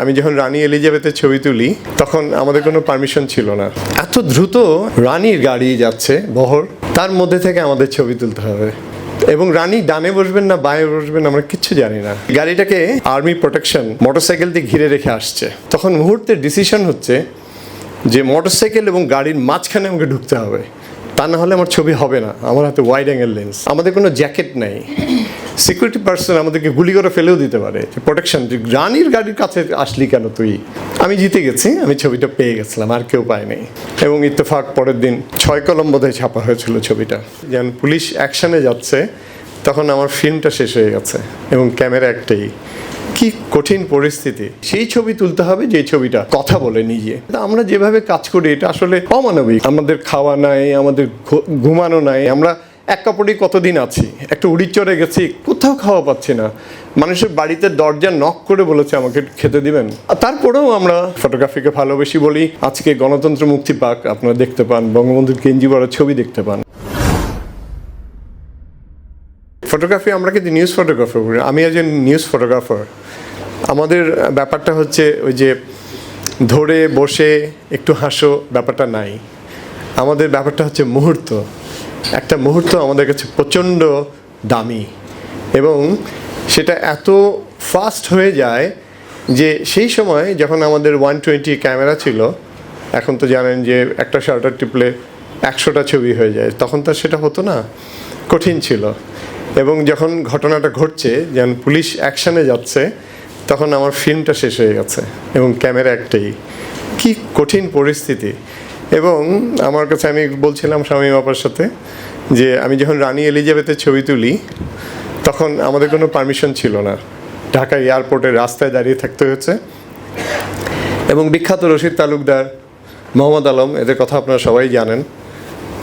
আমি যখন রানী এলিজাবেথের ছবি তুলি তখন আমাদের কোনো পারমিশন ছিল না। এত দ্রুত রানীর গাড়ি যাচ্ছে বহর, তার মধ্যে থেকে আমাদের ছবি তুলতে হবে এবং রানী ডানে বসবেন না বাঁয়ে বসবেন আমরা কিচ্ছু জানি না। গাড়িটাকে আর্মি প্রোটেকশন মোটরসাইকেল দিয়ে ঘিরে রেখে আসছে। তখন মুহূর্তের ডিসিশন হচ্ছে যে মোটরসাইকেল এবং গাড়ির মাঝখানে আমাকে ঢুকতে হবে, তা না হলে আমার ছবি হবে না। আমার হাতে ওয়াইড অ্যাঙ্গেল লেন্স, আমাদের কোনো জ্যাকেট নেই, সিকিউরিটি পার্সন আমাদেরকে গুলি করে ফেলেও দিতে পারে। প্রোটেকশন, যে রানীর গাড়ির কাছে আসলি কেন তুই? আমি জিতে গেছি, আমি ছবিটা পেয়ে গেছিলাম, আর কেউ পায়নি। এবং ইত্তেফাক পরের দিন 6 কলম বোধহয় ছাপা হয়েছিল ছবিটা। যখন পুলিশ অ্যাকশনে যাচ্ছে তখন আমার ফিল্মটা শেষ হয়ে গেছে এবং ক্যামেরা একটাই। কি কঠিন পরিস্থিতি! সেই ছবি তুলতে হবে যে ছবিটা কথা বলে নিজে। আমরা যেভাবে কাজ করি এটা আসলে অমানবিক। আমাদের খাওয়া নাই, আমাদের ঘুমানো নাই, আমরা এক কাপড়েই কতদিন আছি। একটা উড়ি চড়ে গেছি, কোথাও খাওয়া পাচ্ছি না। মানুষের বাড়িতে দরজা নক করে বলেছে আমাকে খেতে দিবেন। তারপরেও আমরা ফটোগ্রাফিকে ভালোবেসি বলি আজকে গণতন্ত্র মুক্তি পাক, আপনারা দেখতে পান বঙ্গবন্ধুর গেঞ্জি পরা ছবি দেখতে পান। ফটোগ্রাফি আমরা কিন্তু নিউজ ফটোগ্রাফার করি। আমি একজন নিউজ ফটোগ্রাফার। আমাদের ব্যাপারটা হচ্ছে ওই যে ধরে বসে একটু হাসো ব্যাপারটা নাই। আমাদের ব্যাপারটা হচ্ছে মুহূর্ত। একটা মুহূর্ত আমাদের কাছে প্রচণ্ড দামি এবং সেটা এত ফাস্ট হয়ে যায় যে সেই সময় যখন আমাদের 120 ক্যামেরা ছিল, এখন তো জানেন যে একটা শাটার টিপলে 100টা ছবি হয়ে যায়, তখন তো সেটা হতো না, কঠিন ছিল। এবং যখন ঘটনাটা ঘটছে, যখন পুলিশ অ্যাকশনে যাচ্ছে, তখন আমার ফিল্মটা শেষ হয়ে গেছে এবং ক্যামেরা একটাই। কি কঠিন পরিস্থিতি! এবং আমার কাছে, আমি বলছিলাম শামীম আপার সাথে যে আমি যখন রানী এলিজাবেথের ছবি তুলি তখন আমাদের কোনো পারমিশন ছিল না। ঢাকা এয়ারপোর্টের রাস্তায় দাঁড়িয়ে থাকতে হয়েছে এবং বিখ্যাত রশিদ তালুকদার, মোহাম্মদ আলম, এদের কথা আপনারা সবাই জানেন,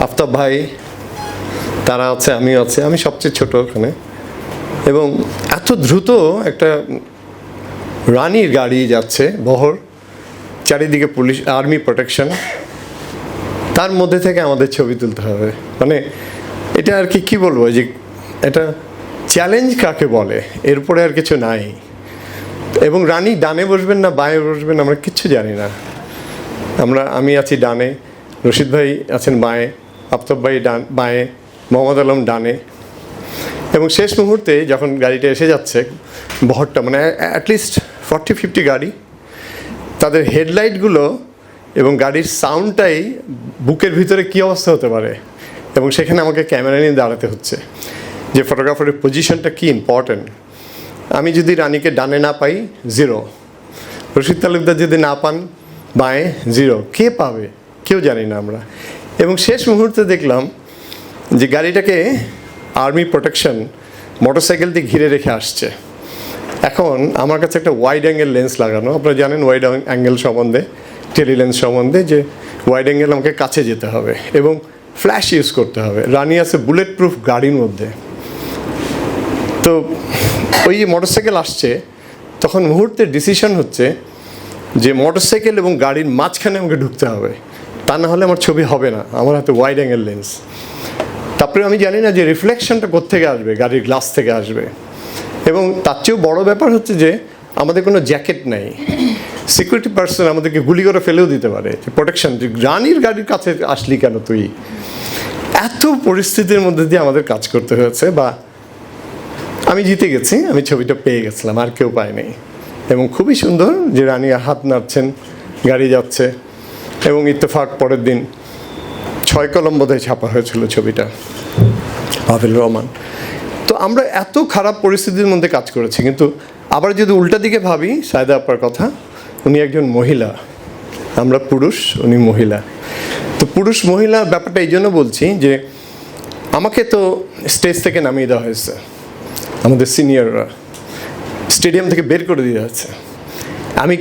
আফতাব ভাই, তারা আছে, আমিও আছি, আমি সবচেয়ে ছোট ওখানে। এবং এত দ্রুত একটা রানীর গাড়ি যাচ্ছে বহর, চারিদিকে পুলিশ, আর্মি প্রোটেকশন, তার মধ্যে থেকে আমাদের ছবি তুলতে হবে। মানে এটা আর কি বলবো, যে এটা চ্যালেঞ্জ কাকে বলে, এরপরে আর কিছু নাই। এবং রানী ডানে বসবেন না বাঁয়ে বসবেন আমরা কিচ্ছু জানি না। আমি আছি ডানে, রশিদ ভাই আছেন বাঁয়ে, আফতাব ভাই বাঁয়ে, মোহাম্মদ আলম ডানে। এবং শেষ মুহূর্তে যখন গাড়িটা এসে যাচ্ছে বহরটা, মানে অ্যাটলিস্ট 40-50 গাড়ি, তাদের হেডলাইটগুলো এবং গাড়ির সাউন্ডটাই বুকের ভিতরে কী অবস্থা হতে পারে। এবং সেখানে আমাকে ক্যামেরা নিয়ে দাঁড়াতে হচ্ছে যে ফটোগ্রাফারের পজিশনটা কী ইম্পর্ট্যান্ট। আমি যদি রানীকে ডানে না পাই, 0। রশিদ তালুকদার যদি না পান বাঁয়ে, 0। কে পাবে? কেউ জানি না আমরা। এবং শেষ মুহূর্তে দেখলাম যে গাড়িটাকে আর্মি প্রোটেকশন মোটরসাইকেল দিয়ে ঘিরে রেখে আসছে। এখন আমার কাছে একটা ওয়াইড অ্যাঙ্গেল লেন্স লাগানো, আপনারা জানেন ওয়াইড অ্যাঙ্গেল সম্বন্ধে, টেলিলেন্স সম্বন্ধে, যে ওয়াইড অ্যাঙ্গেল আমাকে কাছে যেতে হবে এবং ফ্ল্যাশ ইউজ করতে হবে। রানী আছে বুলেট প্রুফ গাড়ির মধ্যে। তো ওই মোটরসাইকেল আসছে, তখন মুহূর্তের ডিসিশন হচ্ছে যে মোটরসাইকেল এবং গাড়ির মাঝখানে আমাকে ঢুকতে হবে, তা না হলে আমার ছবি হবে না। আমার হাতে ওয়াইড অ্যাঙ্গেল লেন্স। তারপরে আমি জানি না যে রিফ্লেকশনটা কোত্থেকে আসবে, গাড়ির গ্লাস থেকে আসবে। এবং তার চেয়েও বড় ব্যাপার হচ্ছে যে আমাদের কোনো জ্যাকেট নেই, সিকিউরিটি পার্সন আমাদেরকে গুলি করে ফেলেও দিতে পারে। প্রোটেকশন, যে রানীর গাড়ির কাছে আসলি কেন তুই? এত পরিস্থিতির মধ্যে দিয়ে আমাদের কাজ করতে হয়েছে। বা আমি জিতে গেছি, আমি ছবিটা পেয়ে গেছিলাম, আর কেউ পায়নি। এবং খুবই সুন্দর যে রানী হাত নাড়ছেন, গাড়ি যাচ্ছে। এবং ইত্তেফাক পরের দিন 6 কলম বোধহয় ছাপা হয়েছিল ছবিটা, হাফিজুর রহমান। তো আমরা এত খারাপ পরিস্থিতির মধ্যে কাজ করেছি। কিন্তু আবার যদি উল্টা দিকে ভাবি, সায়দা আপার কথা, উনি একজন মহিলা, আমরা পুরুষ, উনি মহিলা। তো পুরুষ মহিলা ব্যাপারটা এই জন্য বলছি যে আমাকে তো স্টেজ থেকে নামিয়ে দেওয়া হয়েছে, আমাদের সিনিয়ররা স্টেডিয়াম থেকে বের করে দিয়ে যাচ্ছে। আমি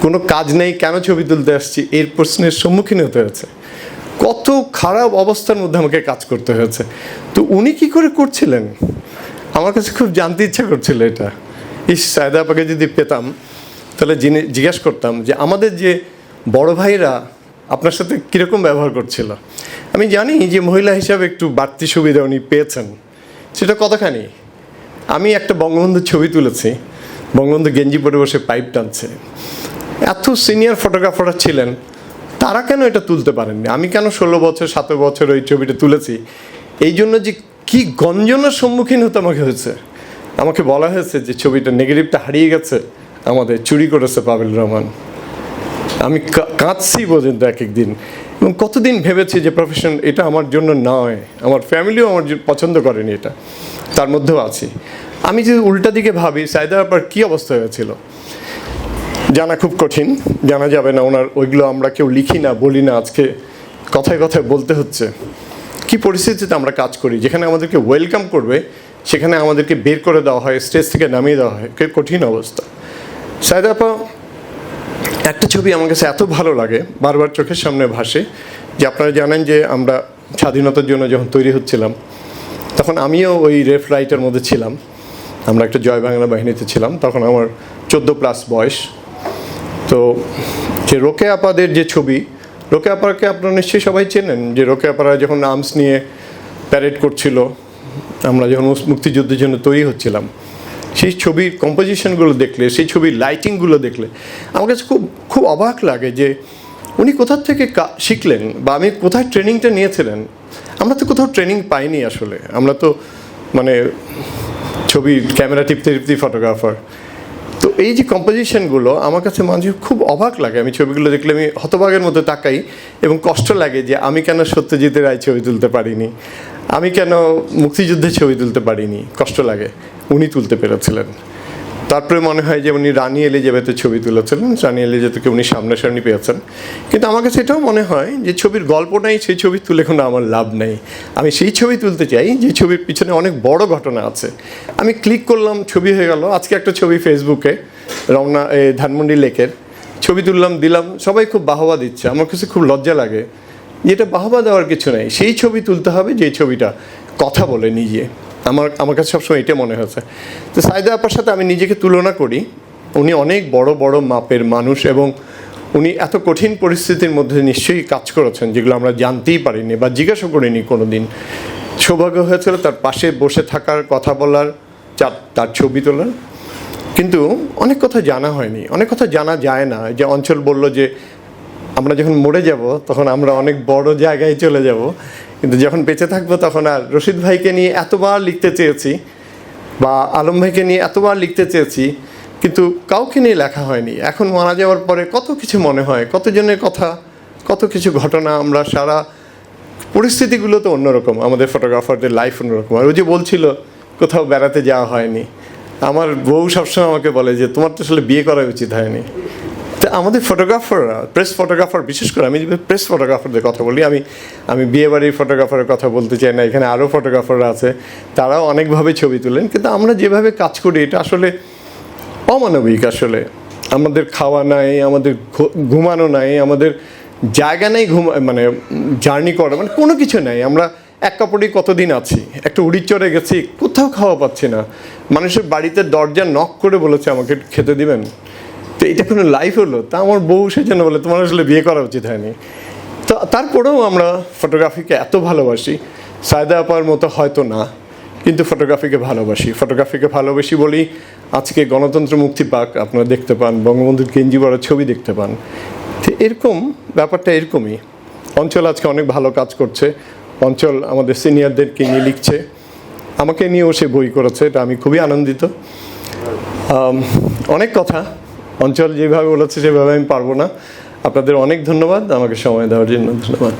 কোনো কাজ নেই, কেন ছবি তুলতে আসছি, এর প্রশ্নের সম্মুখীন হতে হয়েছে। কত খারাপ অবস্থার মধ্যে আমাকে কাজ করতে হয়েছে। তো উনি কি করে করছিলেন, আমার কাছে খুব জানতে ইচ্ছা করছিল এটা। সায়দা আপাকে যদি পেতাম তাহলে জিজ্ঞাসা করতাম যে আমাদের যে বড় ভাইরা আপনার সাথে কীরকম ব্যবহার করছিল। আমি জানি যে মহিলা হিসাবে একটু বাড়তি সুবিধা উনি পেয়েছেন, সেটা কতখানি। আমি একটা বঙ্গবন্ধুর ছবি তুলেছি, বঙ্গবন্ধু গেঞ্জি পরে বসে পাইপ টানছে। এত সিনিয়র ফটোগ্রাফাররা ছিলেন, তারা কেন এটা তুলতে পারেননি? আমি কেন 16 বছর 17 বছর ওই ছবিটা তুলেছি? এই জন্য যে কি গঞ্জনার সম্মুখীন হতে আমাকে হয়েছে। আমাকে বলা হয়েছে যে ছবিটা নেগেটিভটা হারিয়ে গেছে, আমাদের চুরি করেছে পাভেল রহমান। আমি কাঁদছি পর্যন্ত এক একদিন, এবং কতদিন ভেবেছি যে প্রফেশন এটা আমার জন্য নয়, আমার ফ্যামিলিও আমার পছন্দ করেনি এটা, তার মধ্যেও আছি। আমি যদি উল্টা দিকে ভাবি, সাইদা আপার কী অবস্থা হয়েছিল জানা খুব কঠিন, জানা যাবে না। ওনার ওইগুলো আমরা কেউ লিখি না, বলি না, আজকে কথায় কথায় বলতে হচ্ছে। কি পরিস্থিতিতে আমরা কাজ করি, যেখানে আমাদেরকে ওয়েলকাম করবে সেখানে আমাদেরকে বের করে দেওয়া হয়, স্টেজ থেকে নামিয়ে দেওয়া হয়, কঠিন অবস্থা। সাইদা আপা একটা ছবি আমার কাছে এত ভালো লাগে, বারবার চোখের সামনে ভাসে, যে আপনারা জানেন যে আমরা স্বাধীনতার জন্য যখন তৈরি হচ্ছিলাম, তখন আমিও ওই রেফ রাইটের মধ্যে ছিলাম। আমরা একটা জয় বাংলা বাহিনীতে ছিলাম, তখন আমার 14+ বয়স। তো যে রোকে আপাদের যে ছবি, রোকে আপাকে আপনারা নিশ্চয়ই সবাই চেনেন, যে রোকে আপারা যখন আর্মস নিয়ে প্যারেড করছিল, আমরা যখন মুক্তিযুদ্ধের জন্য তৈরি হচ্ছিলাম, সেই ছবির কম্পোজিশনগুলো দেখলে, সেই ছবির লাইটিংগুলো দেখলে আমার কাছে খুব খুব অবাক লাগে যে উনি কোথা থেকে শিখলেন, বা আমি কোথায় ট্রেনিংটা নিয়েছিলেন। আমরা তো কোথাও ট্রেনিং পাইনি আসলে, আমরা তো মানে ছবি ক্যামেরা টিপতে টিপতে ফটোগ্রাফার। তো এই যে কম্পোজিশনগুলো আমার কাছে মাঝে খুব অবাক লাগে। আমি ছবিগুলো দেখলে আমি হতবাগের মতো তাকাই, এবং কষ্ট লাগে যে আমি কেন সত্যজিৎ রায় ছবি তুলতে পারিনি, আমি কেন মুক্তিযুদ্ধের ছবি তুলতে পারিনি। কষ্ট লাগে, উনি তুলতে পেরেছিলেন। তারপরে মনে হয় যে উনি রানী এলিজাবেথের ছবি তুলেছিলেন, রানী এলিজাবেথকে উনি সামনাসামনি পেয়েছেন। কিন্তু আমার কাছে এটাও মনে হয় যে ছবির গল্প নাই, সেই ছবি তুলে কোনো আমার লাভ নেই। আমি সেই ছবি তুলতে চাই যে ছবির পিছনে অনেক বড় ঘটনা আছে। আমি ক্লিক করলাম, ছবি হয়ে গেল। আজকে একটা ছবি ফেসবুকে রমনা ধানমন্ডি লেকের ছবি তুললাম, দিলাম, সবাই খুব বাহবা দিচ্ছে। আমার কাছে খুব লজ্জা লাগে যে এটা বাহবা দেওয়ার কিছু নেই। সেই ছবি তুলতে হবে যে ছবিটা কথা বলে নিজে। আমার কাছে সবসময় এটা মনে হয়েছে। তো সাইদা আপার সাথে আমি নিজেকে তুলনা করি। উনি অনেক বড় বড় মাপের মানুষ, এবং উনি এত কঠিন পরিস্থিতির মধ্যে নিশ্চয়ই কাজ করেছেন, যেগুলো আমরা জানতেই পারিনি বা জিজ্ঞাসা করিনি কোনো দিন। সৌভাগ্য হয়েছিল তার পাশে বসে থাকার, কথা বলার, তার ছবি তোলার। কিন্তু অনেক কথা জানা হয়নি, অনেক কথা জানা যায় না। যে অঞ্চল বলল যে আমরা যখন মরে যাব তখন আমরা অনেক বড় জায়গায় চলে যাব, কিন্তু যখন বেঁচে থাকবো তখন আর রশিদ ভাইকে নিয়ে এতবার লিখতে চেয়েছি, বা আলম ভাইকে নিয়ে এতবার লিখতে চেয়েছি, কিন্তু কাউকে নিয়ে লেখা হয়নি। এখন মারা যাওয়ার পরে কত কিছু মনে হয়, কতজনের কথা, কত কিছু ঘটনা। আমরা সারা পরিস্থিতিগুলো তো অন্যরকম, আমাদের ফটোগ্রাফারদের লাইফ অন্যরকম। আর ওই যে বলছিল কোথাও বেড়াতে যাওয়া হয়নি, আমার বউ সবসময় আমাকে বলে যে তোমার তো আসলে বিয়ে করা উচিত হয়নি। তো আমাদের ফটোগ্রাফাররা, প্রেস ফটোগ্রাফার বিশেষ করে, আমি প্রেস ফটোগ্রাফারদের কথা বলি, আমি বিয়েবাড়ির ফটোগ্রাফারের কথা বলতে চাই না, এখানে আরও ফটোগ্রাফাররা আছে, তারাও অনেকভাবে ছবি তোলেন। কিন্তু আমরা যেভাবে কাজ করি এটা আসলে অমানবিক। আসলে আমাদের খাওয়া নাই, আমাদের ঘুমানো নাই, আমাদের জায়গা নেই মানে জার্নি করা, মানে কোনো কিছু নাই। আমরা এক কাপড়েই কতদিন আছি, একটা উড়ি চড়ে গেছি, কোথাও খাওয়া পাচ্ছি না। মানুষের বাড়িতে দরজা নক করে বলেছে আমাকে খেতে দিবেন, তো এটা কোনো লাইফ হলো? তা আমার বউ সেজন্য বলে তোমার আসলে বিয়ে করা উচিত হয়নি। তো তারপরেও আমরা ফটোগ্রাফিকে এত ভালোবাসি, সাইদা আপার মতো হয়তো না, কিন্তু ফটোগ্রাফিকে ভালোবাসি। ফটোগ্রাফিকে ভালোবাসি বলি আজকে গণতন্ত্র মুক্তি পাক, আপনারা দেখতে পান, বঙ্গবন্ধুর গেঞ্জি পরা ছবি দেখতে পান। তো এরকম ব্যাপারটা এরকমই। অঞ্চল আজকে অনেক ভালো কাজ করছে, অঞ্চল আমাদের সিনিয়রদেরকে নিয়ে লিখছে, আমাকে নিয়েও সে বই করেছে, এটা আমি খুবই আনন্দিত। অনেক কথা অঞ্চল যেভাবে বলেছে সেভাবে আমি পারবো না। আপনাদের অনেক ধন্যবাদ, আমাকে সময় দেওয়ার জন্য ধন্যবাদ।